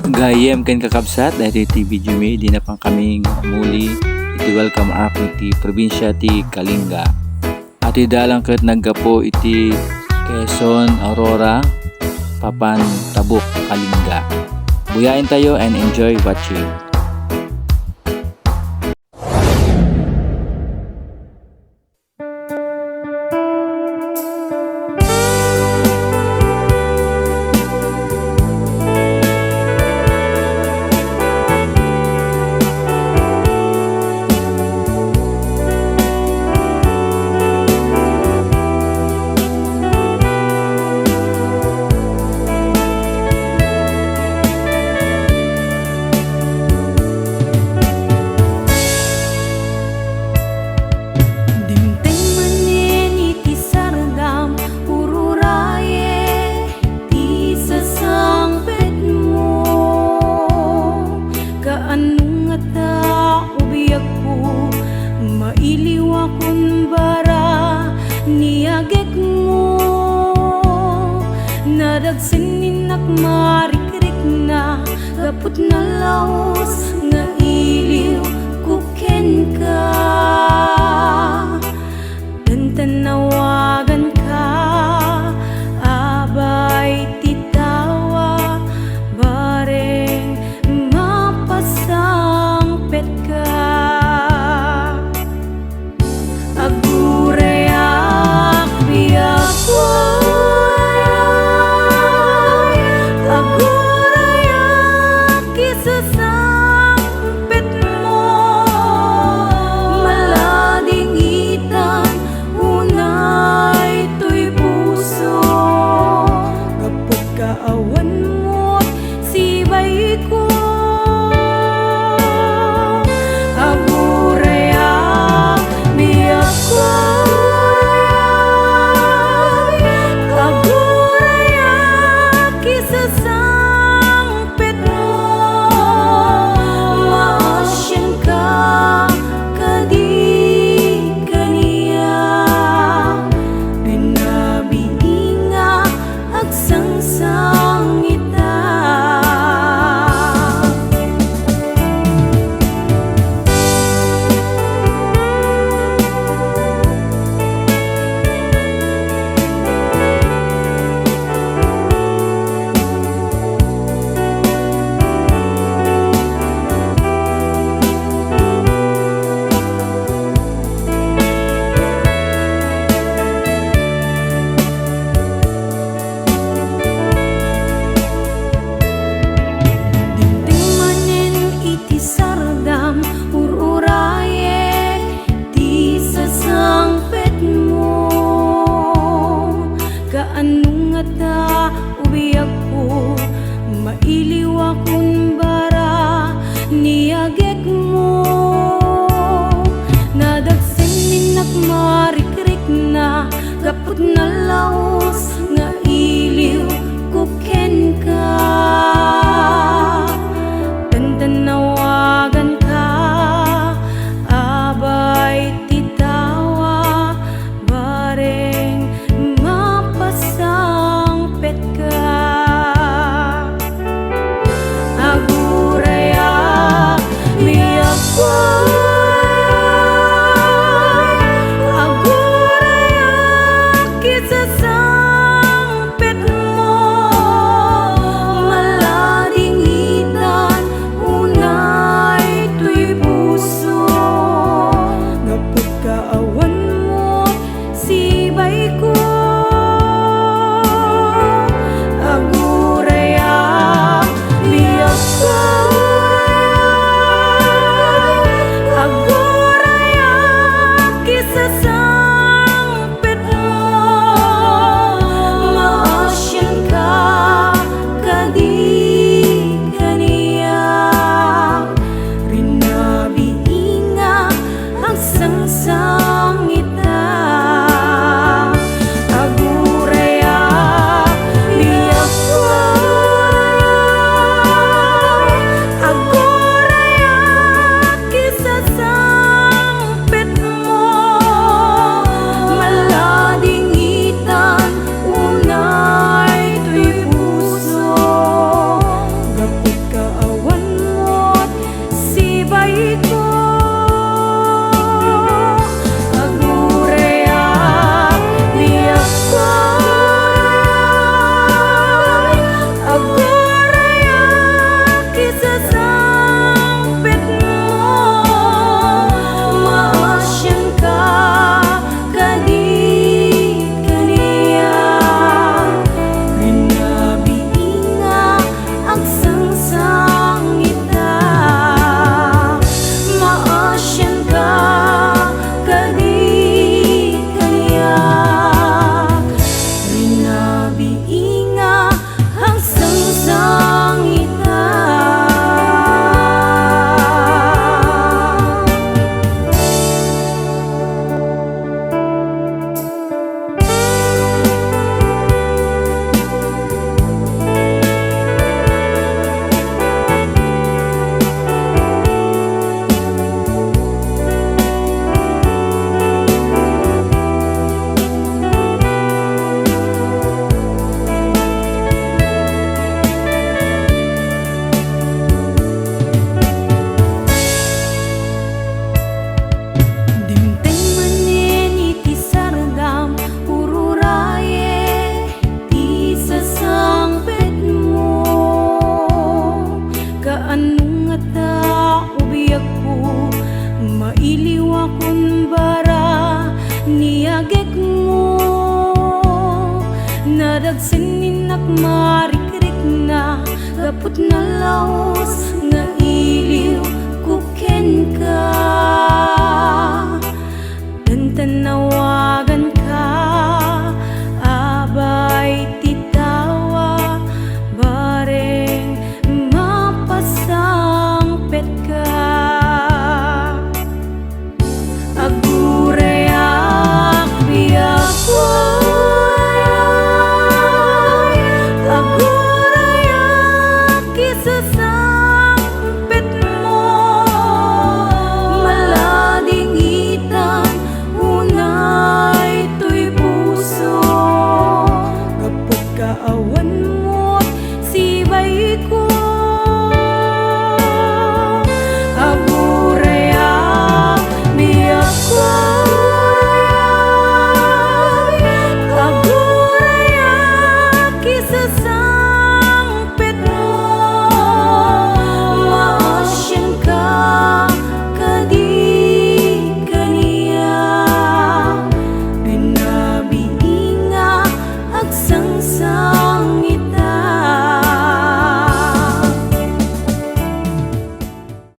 Gayem kan kakabsat dahil ti video mi di na pang kaming muli iti welcome ako iti probinsya ti Kalinga. Ati dalang ket naggapo iti Quezon, Aurora, Papan, Tabuk, Kalinga. Buyain tayo and enjoy watching. Nadagsininak marikrik na gaput na laos nga iliw kuken ka dan tanawagan ka abay titawa bareng mapasang pet ka agurayak biyakwa mailiw akong bara niyagek mo nadagsininak marikrik na gaput na laos nga iliw kuken ka tanawagan ka abay titawa bareng mapasang pet ka marikrik na gapot na laos nga iliw kuken ka. Dan tanawagan ka, abay titawa, bareng mapasangpet ka. Agurayak biyakway, agurayak kisasa